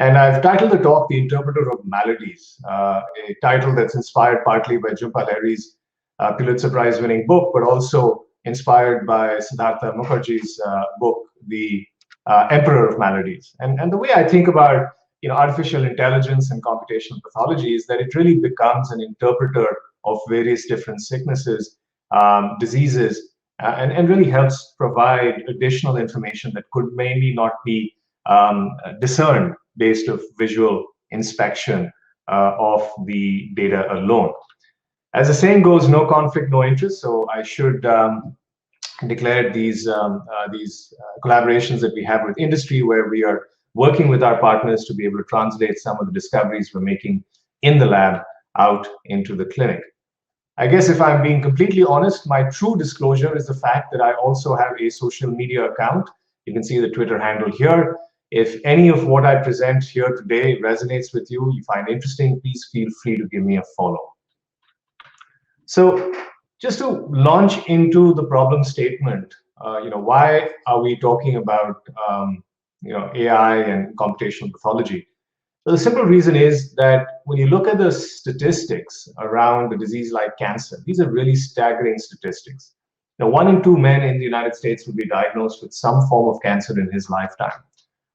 And I've titled the talk The Interpreter of Maladies, a title that's inspired partly by Jhumpa Lahiri's Pulitzer Prize-winning book, but also inspired by Siddhartha Mukherjee's book, The Emperor of Maladies. And the way I think about artificial intelligence and computational pathology is that it really becomes an interpreter of various different sicknesses, diseases, and really helps provide additional information that could maybe not be discerned based of visual inspection of the data alone. As the saying goes, no conflict, no interest. So I should declare these collaborations that we have with industry, where we are working with our partners to be able to translate some of the discoveries we're making in the lab out into the clinic. I guess if I'm being completely honest, my true disclosure is the fact that I also have a social media account. You can see the Twitter handle here. If any of what I present here today resonates with you, you find interesting, please feel free to give me a follow. So just to launch into the problem statement, why are we talking about AI and computational pathology? Well, the simple reason is that when you look at the statistics around a disease like cancer, these are really staggering statistics. Now, 1 in 2 men in the United States will be diagnosed with some form of cancer in his lifetime.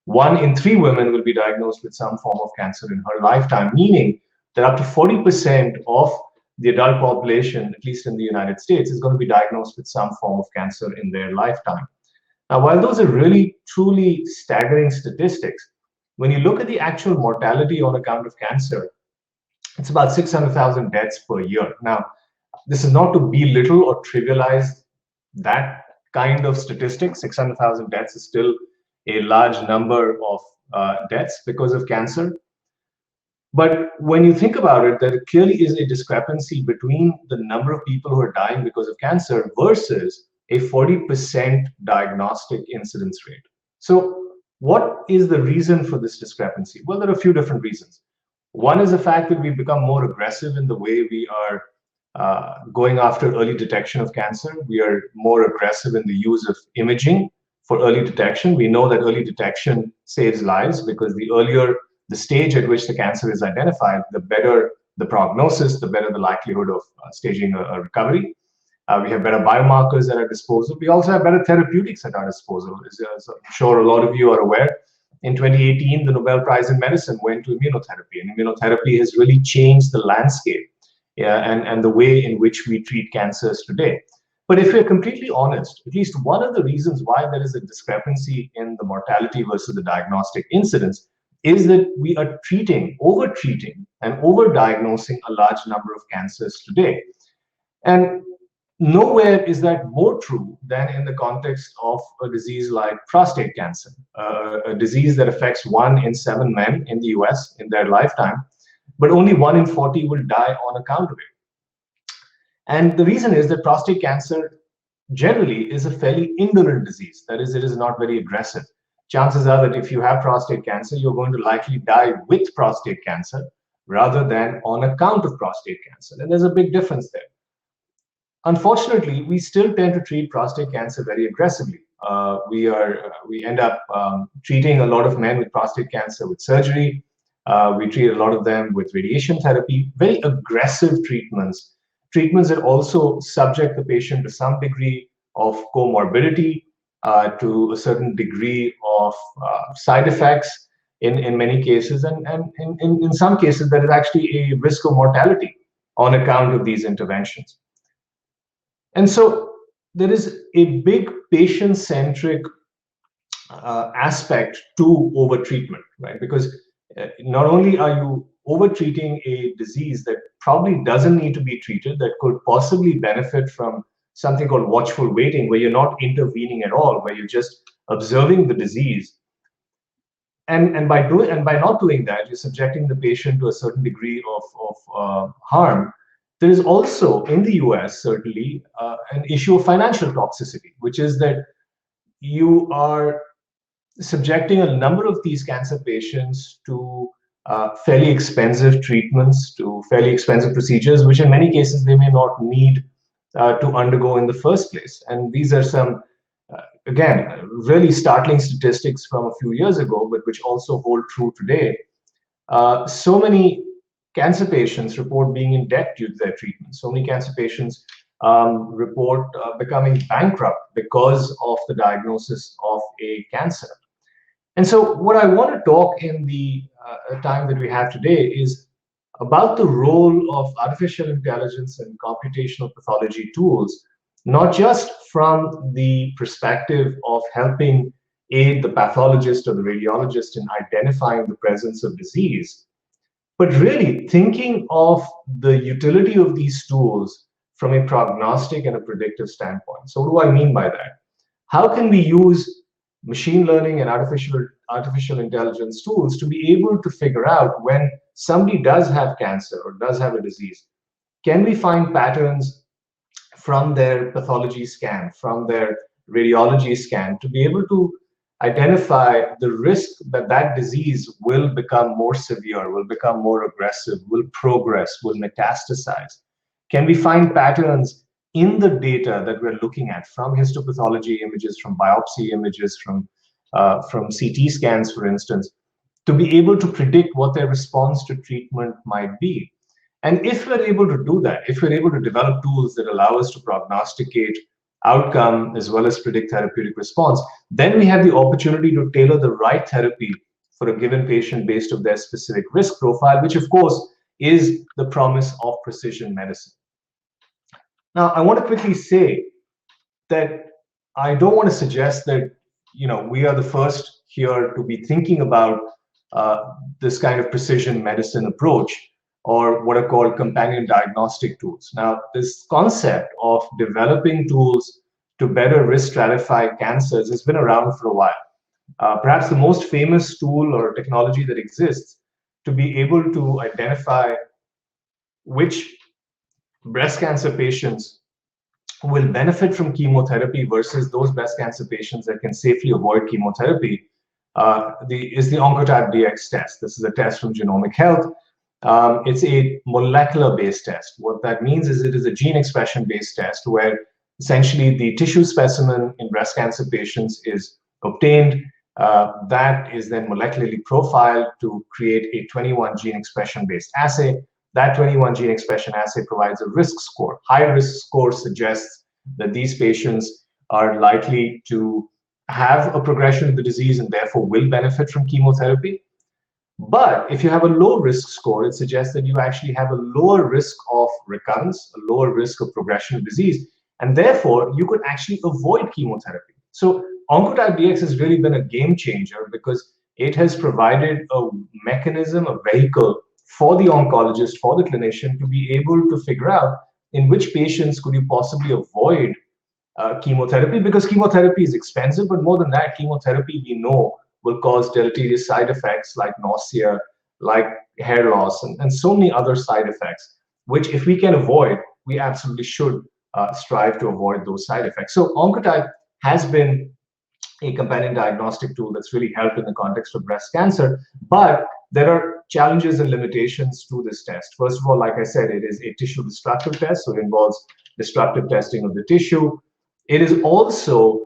1 in 3 women will be diagnosed with some form of cancer in her lifetime, meaning that up to 40% of the adult population, at least in the United States, is going to be diagnosed with some form of cancer in their lifetime. Now, while those are really, truly staggering statistics, when you look at the actual mortality on account of cancer, it's about 600,000 deaths per year. Now, this is not to belittle or trivialize that kind of statistic. 600,000 deaths is still a large number of deaths because of cancer. But when you think about it, there clearly is a discrepancy between the number of people who are dying because of cancer versus a 40% diagnostic incidence rate. So what is the reason for this discrepancy? Well, there are a few different reasons. One is the fact that we've become more aggressive in the way we are going after early detection of cancer. We are more aggressive in the use of imaging for early detection. We know that early detection saves lives because the earlier the stage at which the cancer is identified, the better the prognosis, the better the likelihood of staging a recovery. We have better biomarkers at our disposal. We also have better therapeutics at our disposal. As I'm sure a lot of you are aware, in 2018, the Nobel Prize in Medicine went to immunotherapy, and immunotherapy has really changed the landscape and the way in which we treat cancers today. But if we're completely honest, at least one of the reasons why there is a discrepancy in the mortality versus the diagnostic incidence is that we are over-treating and over-diagnosing a large number of cancers today. And nowhere is that more true than in the context of a disease like prostate cancer, a disease that affects 1 in 7 men in the US in their lifetime, but only 1 in 40 will die on account of it. And the reason is that prostate cancer generally is a fairly indolent disease. That is, it is not very aggressive. Chances are that if you have prostate cancer, you're going to likely die with prostate cancer rather than on account of prostate cancer. And there's a big difference there. Unfortunately, we still tend to treat prostate cancer very aggressively. We end up treating a lot of men with prostate cancer with surgery. We treat a lot of them with radiation therapy, very aggressive treatments that also subject the patient to some degree of comorbidity, to a certain degree of side effects in many cases, and in some cases there is actually a risk of mortality on account of these interventions. And so there is a big patient-centric aspect to overtreatment, right? Because not only are you overtreating a disease that probably doesn't need to be treated, that could possibly benefit from something called watchful waiting, where you're not intervening at all, where you're just observing the disease. And by not doing that, you're subjecting the patient to a certain degree of harm. There is also, in the US, certainly, an issue of financial toxicity, which is that you are subjecting a number of these cancer patients to fairly expensive treatments, to fairly expensive procedures, which in many cases they may not need to undergo in the first place. And these are some again, really startling statistics from a few years ago, but which also hold true today. So many cancer patients report being in debt due to their treatment. So many cancer patients report becoming bankrupt because of the diagnosis of a cancer. And so, what I want to talk in the time that we have today is about the role of artificial intelligence and computational pathology tools, not just from the perspective of helping aid the pathologist or the radiologist in identifying the presence of disease, but really thinking of the utility of these tools from a prognostic and a predictive standpoint. So, what do I mean by that? How can we use machine learning and artificial intelligence tools to be able to figure out when somebody does have cancer or does have a disease? Can we find patterns from their pathology scan, from their radiology scan, to be able to identify the risk that that disease will become more severe, will become more aggressive, will progress, will metastasize? Can we find patterns in the data that we're looking at, from histopathology images, from biopsy images, from CT scans, for instance, to be able to predict what their response to treatment might be? And if we're able to do that, if we're able to develop tools that allow us to prognosticate outcome as well as predict therapeutic response, then we have the opportunity to tailor the right therapy for a given patient based on their specific risk profile, which of course is the promise of precision medicine. Now, I want to quickly say that I don't want to suggest that we are the first here to be thinking about this kind of precision medicine approach, or what are called companion diagnostic tools. Now, this concept of developing tools to better risk stratify cancers has been around for a while. Perhaps the most famous tool or technology that exists to be able to identify which breast cancer patients will benefit from chemotherapy versus those breast cancer patients that can safely avoid chemotherapy is the Oncotype DX test. This is a test from Genomic Health. It's a molecular-based test. What that means is it is a gene expression-based test where essentially the tissue specimen in breast cancer patients is obtained. That is then molecularly profiled to create a 21 gene expression-based assay. That 21 gene expression assay provides a risk score. High risk score suggests that these patients are likely to have a progression of the disease and therefore will benefit from chemotherapy. But if you have a low risk score, it suggests that you actually have a lower risk of recurrence, a lower risk of progression of disease, and therefore you could actually avoid chemotherapy. So Oncotype DX has really been a game changer because it has provided a mechanism, a vehicle for the oncologist, for the clinician, to be able to figure out in which patients could you possibly avoid chemotherapy, because chemotherapy is expensive, but more than that, chemotherapy we know will cause deleterious side effects like nausea, like hair loss, and so many other side effects, which if we can avoid, we absolutely should strive to avoid those side effects. So Oncotype has been a companion diagnostic tool that's really helped in the context of breast cancer, but there are challenges and limitations to this test. First of all, like I said, it is a tissue destructive test, so it involves destructive testing of the tissue. It is also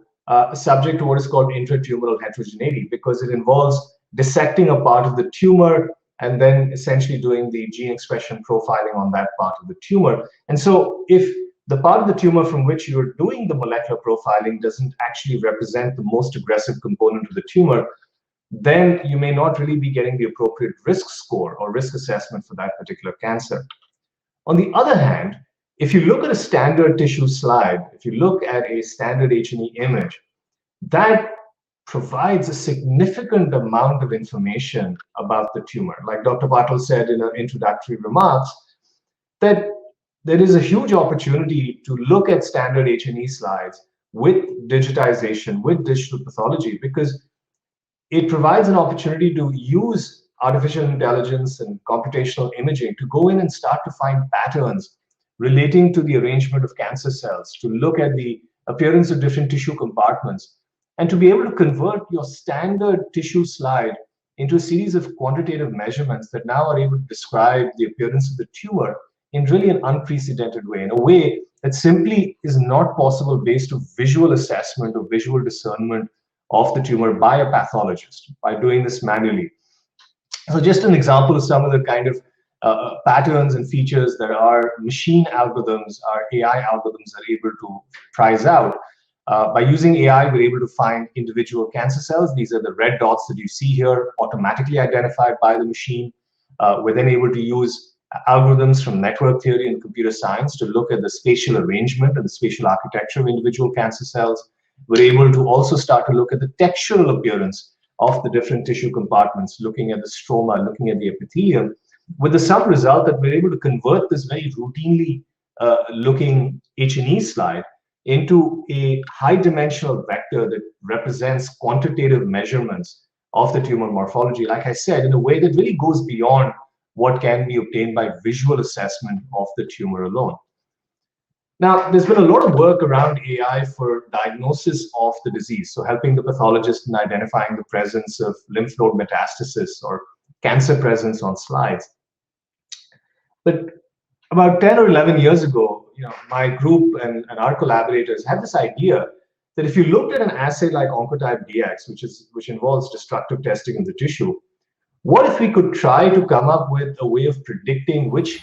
subject to what is called intratumoral heterogeneity, because it involves dissecting a part of the tumor and then essentially doing the gene expression profiling on that part of the tumor. And so if the part of the tumor from which you're doing the molecular profiling doesn't actually represent the most aggressive component of the tumor, then you may not really be getting the appropriate risk score or risk assessment for that particular cancer. On the other hand, if you look at a standard tissue slide, if you look at a standard H&E image, that provides a significant amount of information about the tumor. Like Dr. Patel said in her introductory remarks, that there is a huge opportunity to look at standard H&E slides with digitization, with digital pathology, because it provides an opportunity to use artificial intelligence and computational imaging to go in and start to find patterns relating to the arrangement of cancer cells, to look at the appearance of different tissue compartments, and to be able to convert your standard tissue slide into a series of quantitative measurements that now are able to describe the appearance of the tumor in really an unprecedented way, in a way that simply is not possible based on visual assessment or visual discernment of the tumor by a pathologist, by doing this manually. So just an example of some of the kind of patterns and features that our machine algorithms, our AI algorithms are able to prize out. By using AI, we're able to find individual cancer cells. These are the red dots that you see here, automatically identified by the machine. We're then able to use algorithms from network theory and computer science to look at the spatial arrangement and the spatial architecture of individual cancer cells. We're able to also start to look at the textural appearance of the different tissue compartments, looking at the stroma, looking at the epithelium, with the sum result that we're able to convert this very routinely looking H&E slide into a high-dimensional vector that represents quantitative measurements of the tumor morphology, like I said, in a way that really goes beyond what can be obtained by visual assessment of the tumor alone. Now, there's been a lot of work around AI for diagnosis of the disease, so helping the pathologist in identifying the presence of lymph node metastasis or cancer presence on slides. But about 10 or 11 years ago, my group and our collaborators had this idea that if you looked at an assay like Oncotype DX, which involves destructive testing of the tissue, what if we could try to come up with a way of predicting which